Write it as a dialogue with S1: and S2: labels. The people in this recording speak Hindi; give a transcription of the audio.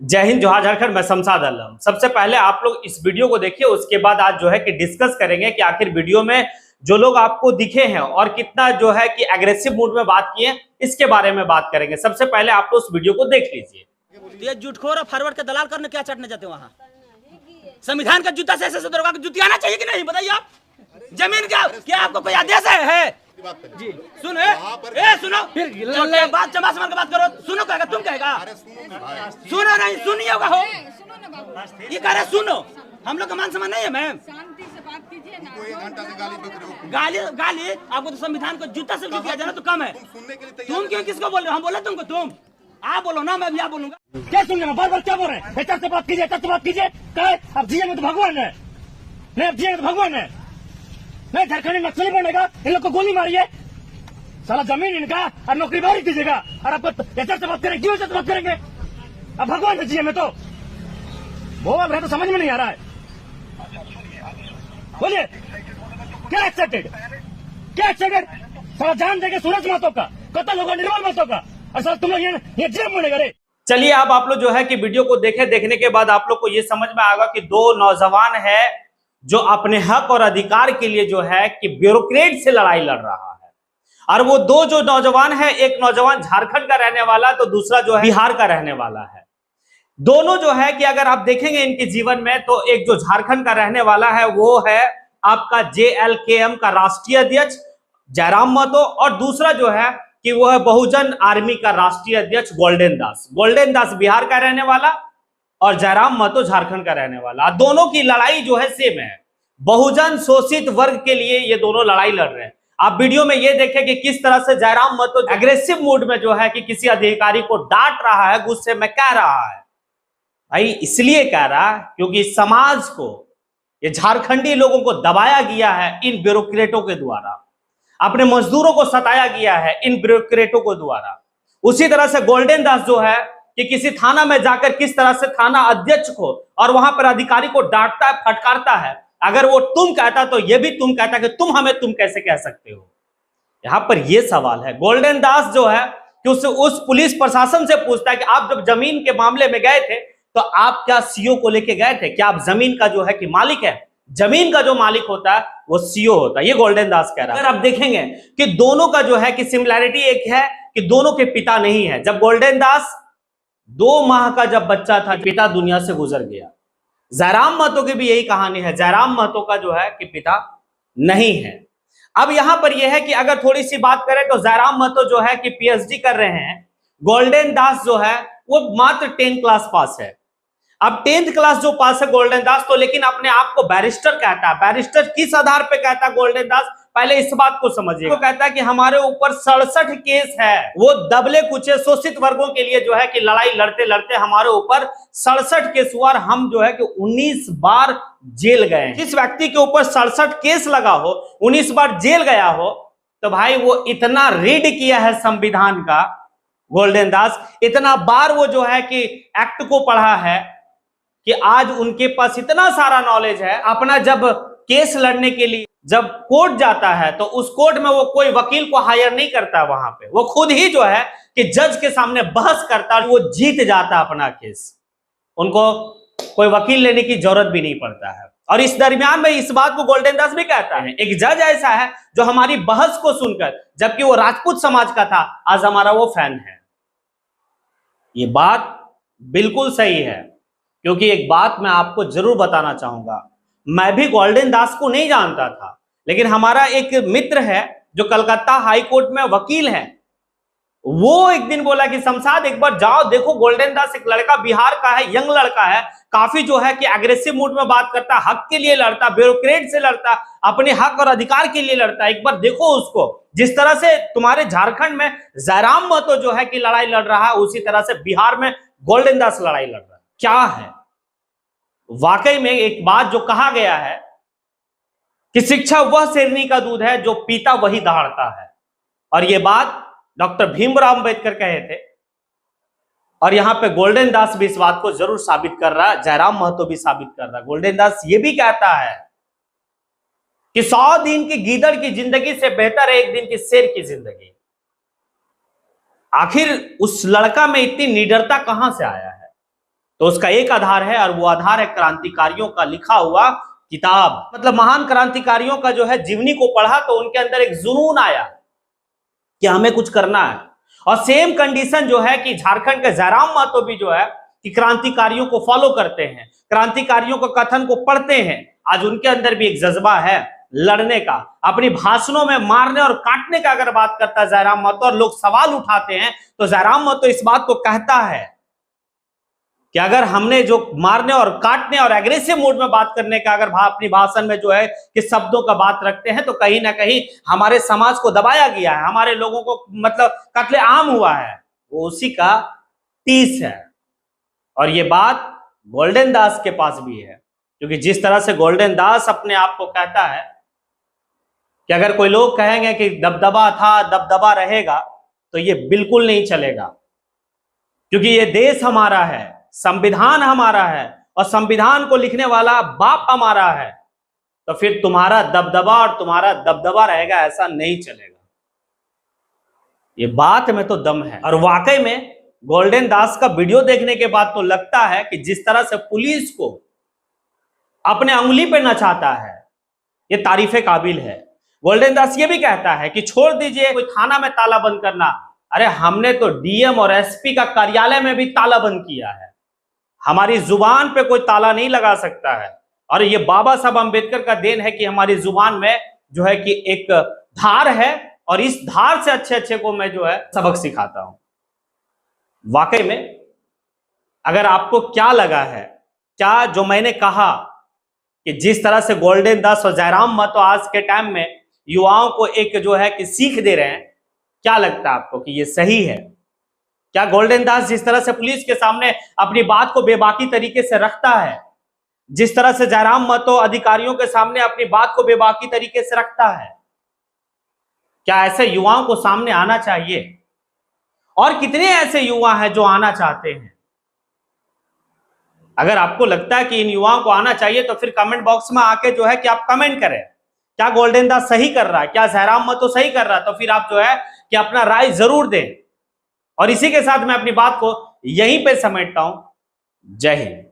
S1: जय हिंद, जोहार झारखंड। मैं शमशाद आलम। सबसे पहले आप लोग इस वीडियो को देखिए, उसके बाद आज जो है कि डिस्कस करेंगे कि आखिर वीडियो में जो लोग आपको दिखे हैं और कितना जो है कि एग्रेसिव मूड में बात किए, इसके बारे में बात करेंगे। सबसे पहले आप लोग उस वीडियो को देख लीजिए।
S2: ये झूठखोर और फॉरवर्ड के दलाल करने क्या चटने जाते वहाँ? संविधान का जूता से ऐसे दरोगा की जुती आना चाहिए कि नहीं? बताइए आप। जमीन क्या आपको कोई आदेश है? जी सुनो, सुनो फिर बात चमा समझ के बात करो। सुनो कहेगा, तुम कहेगा सुनो नहीं, सुनिए होगा हो ये कह रहे सुनो। हम लोग का मान सम्मान नहीं है मैम।
S3: शांति से बात कीजिए ना।
S2: गाली आपको तो संविधान को जूता से भी दिया जाना तो कम है। तुम क्यों किसको बोल रहे हो? हम बोले तुमको, तुम आप बोलो ना, मैं भी आप बोलूंगा। क्या सुन रहे बार बार क्या बोल रहे हैं? बेहतर से बात कीजिए, बेहतर से बात कीजिए। अब जिए में तो भगवान है, नहीं अब जिए तो भगवान है। नहीं झारखंड नक्सली बनेगा, इन लोग को गोली मारिए, साला जमीन इनका और नौकरी बारी कीजिएगा। और आपको बेहतर से बात करेंगे, क्यों से बात करेंगे? अब भगवान है जिए में तो बोल रहे तो समझ में नहीं आ रहा है। बोलिए क्या एक्साइटेड, क्या एक्साइटेड? साला जान देंगे सूरज मातो का, कतल होगा निर्मल मातो का, और साला तुम लोग ये जेब बनेगा रे।
S1: चलिए, अब आप लोग जो है कि वीडियो को देखे, देखने के बाद आप लोग को ये समझ में आएगा कि दो नौजवान है जो अपने हक और अधिकार के लिए जो है कि ब्यूरोक्रेट से लड़ाई लड़ रहा है। और वो दो जो नौजवान है, एक नौजवान झारखंड का रहने वाला, तो दूसरा जो है बिहार का रहने वाला है। दोनों जो है कि अगर आप देखेंगे इनके जीवन में, तो एक जो झारखंड का रहने वाला है वो है आपका JLKM का राष्ट्रीय अध्यक्ष जयराम महतो, और दूसरा जो है कि वो है बहुजन आर्मी का राष्ट्रीय अध्यक्ष गोल्डन दास। गोल्डन दास बिहार का रहने वाला और जयराम महतो झारखंड का रहने वाला। दोनों की लड़ाई जो है सेम है, बहुजन शोषित वर्ग के लिए ये दोनों लड़ाई लड़ रहे हैं। आप वीडियो में ये देखें कि किस तरह से जयराम महतो एग्रेसिव मूड में जो है कि किसी अधिकारी को डांट रहा है, गुस्से में कह रहा है। भाई इसलिए कह रहा है क्योंकि समाज को, ये झारखंडी लोगों को दबाया गया है इन ब्यूरोक्रेटों के द्वारा, अपने मजदूरों को सताया गया है इन ब्यूरोक्रेटों को द्वारा। उसी तरह से गोल्डन दास जो है कि किसी थाना में जाकर किस तरह से थाना अध्यक्ष को और वहां पर अधिकारी को डांटता है, फटकारता है। अगर वो तुम कहता तो ये भी तुम कहता कि तुम हमें तुम कैसे कह सकते हो। यहां पर ये सवाल है। गोल्डन दास जो है कि उस पुलिस प्रशासन से पूछता है कि आप जब जमीन के मामले में गए थे तो आप क्या सीओ को लेके गए थे? क्या आप जमीन का जो है कि मालिक है? जमीन का जो मालिक होता है वो सीओ होता है। ये गोल्डन दास कह रहा है। अगर आप देखेंगे कि दोनों का जो है कि सिमिलैरिटी एक है कि दोनों के पिता नहीं है। जब गोल्डन दास 2 माह का जब बच्चा था, पिता दुनिया से गुजर गया। जयराम महतो की भी यही कहानी है। जयराम महतो का जो है कि पिता नहीं है। अब यहां पर यह है कि अगर थोड़ी सी बात करें तो जयराम महतो जो है कि PhD कर रहे हैं। गोल्डन दास जो है वो मात्र 10th क्लास पास है। अब 10th क्लास जो पास है गोल्डन दास, तो लेकिन अपने आप को बैरिस्टर कहता है। बैरिस्टर किस आधार पे कहता है गोल्डन दास? पहले इस बात को समझिए। वो कहता है कि हमारे ऊपर 67 केस है, वो दबले कुचे शोषित वर्गों के लिए जो है कि लड़ाई लड़ते लड़ते हमारे ऊपर 67 केस हुआ और हम जो है कि 19 बार जेल गए। जिस व्यक्ति के ऊपर 67 केस लगा हो, 19 बार जेल गया हो, तो भाई वो इतना रीड किया है संविधान का गोल्डन दास, इतना बार वो जो है कि एक्ट को पढ़ा है कि आज उनके पास इतना सारा नॉलेज है। अपना जब केस लड़ने के लिए जब कोर्ट जाता है तो उस कोर्ट में वो कोई वकील को हायर नहीं करता, वहां पे वो खुद ही जो है कि जज के सामने बहस करता है, वो जीत जाता अपना केस। उनको कोई वकील लेने की जरूरत भी नहीं पड़ता है। और इस दरमियान में इस बात को गोल्डन दास भी कहता है, एक जज ऐसा है जो हमारी बहस को सुनकर, जबकि वो राजपूत समाज का था, आज हमारा वो फैन है। ये बात बिल्कुल सही है, क्योंकि एक बात मैं आपको जरूर बताना चाहूंगा। मैं भी गोल्डन दास को नहीं जानता था, लेकिन हमारा एक मित्र है जो कलकत्ता हाई कोर्ट में वकील है। वो एक दिन बोला कि शमशाद एक बार जाओ देखो, गोल्डन दास एक लड़का बिहार का है, यंग लड़का है, काफी जो है कि एग्रेसिव मूड में बात करता, हक के लिए लड़ता, ब्यूरोक्रेट से लड़ता, अपने हक और अधिकार के लिए लड़ता। एक बार देखो उसको। जिस तरह से तुम्हारे झारखंड में जयराम महतो जो है कि लड़ाई लड़ रहा है, उसी तरह से बिहार में गोल्डन दास लड़ाई लड़ रहा है। क्या है वाकई में एक बात जो कहा गया है कि शिक्षा वह शेरनी का दूध है जो पीता वही दहाड़ता है, और यह बात डॉक्टर भीमराव अंबेडकर कहे थे। और यहां पे गोल्डन दास भी इस बात को जरूर साबित कर रहा है, जयराम महतो भी साबित कर रहा है। गोल्डन दास ये भी कहता है कि 100 दिन की गीदड़ की जिंदगी से बेहतर है 1 दिन की शेर की जिंदगी। आखिर उस लड़का में इतनी निडरता कहां से आया है? तो उसका एक आधार है और वो आधार है क्रांतिकारियों का लिखा हुआ किताब। मतलब महान क्रांतिकारियों का जो है जीवनी को पढ़ा तो उनके अंदर एक जुनून आया कि हमें कुछ करना है। और सेम कंडीशन जो है कि झारखंड के जयराम महतो भी जो है कि क्रांतिकारियों को फॉलो करते हैं, क्रांतिकारियों के कथन को पढ़ते हैं। आज उनके अंदर भी एक जज्बा है लड़ने का। अपनी भाषणों में मारने और काटने का अगर बात करता है जयराम महतो और लोग सवाल उठाते हैं तो जयराम महतो इस बात को कहता है कि अगर हमने जो मारने और काटने और एग्रेसिव मोड में बात करने का अगर अपनी भाषण में जो है कि शब्दों का बात रखते हैं तो कहीं ना कहीं हमारे समाज को दबाया गया है, हमारे लोगों को मतलब कत्ले आम हुआ है, वो उसी का टीस है। और ये बात गोल्डन दास के पास भी है, क्योंकि जिस तरह से गोल्डन दास अपने आप को कहता है कि अगर कोई लोग कहेंगे कि दबदबा था दबदबा रहेगा तो ये बिल्कुल नहीं चलेगा, क्योंकि ये देश हमारा है, संविधान हमारा है और संविधान को लिखने वाला बाप हमारा है। तो फिर तुम्हारा दबदबा और तुम्हारा दबदबा रहेगा, ऐसा नहीं चलेगा। ये बात में तो दम है। और वाकई में गोल्डन दास का वीडियो देखने के बाद तो लगता है कि जिस तरह से पुलिस को अपने अंगुली पे नचाता है ये तारीफे काबिल है। गोल्डन दास ये भी कहता है कि छोड़ दीजिए कोई थाना में ताला बंद करना, अरे हमने तो डीएम और एसपी का कार्यालय में भी ताला बंद किया है, हमारी जुबान पे कोई ताला नहीं लगा सकता है। और ये बाबा साहब अंबेडकर का देन है कि हमारी जुबान में जो है कि एक धार है और इस धार से अच्छे अच्छे को मैं जो है सबक सिखाता हूं। वाकई में अगर आपको क्या लगा है, क्या जो मैंने कहा कि जिस तरह से गोल्डन दास और जयराम महतो आज के टाइम में युवाओं को एक जो है कि सीख दे रहे हैं, क्या लगता है आपको कि ये सही है? क्या गोल्डन दास जिस तरह से पुलिस के सामने अपनी बात को बेबाकी तरीके से रखता है, जिस तरह से जयराम महतो अधिकारियों के सामने अपनी बात को बेबाकी तरीके से रखता है, क्या ऐसे युवाओं को सामने आना चाहिए? और कितने ऐसे युवा हैं जो आना चाहते हैं? अगर आपको लगता है कि इन युवाओं को आना चाहिए तो फिर कमेंट बॉक्स में आके जो है कि आप कमेंट करें, क्या गोल्डन दास सही कर रहा है, क्या जयराम महतो सही कर रहा है? तो फिर आप जो है कि अपना राय जरूर दें। और इसी के साथ मैं अपनी बात को यहीं पे समेटता हूं। जय हिंद।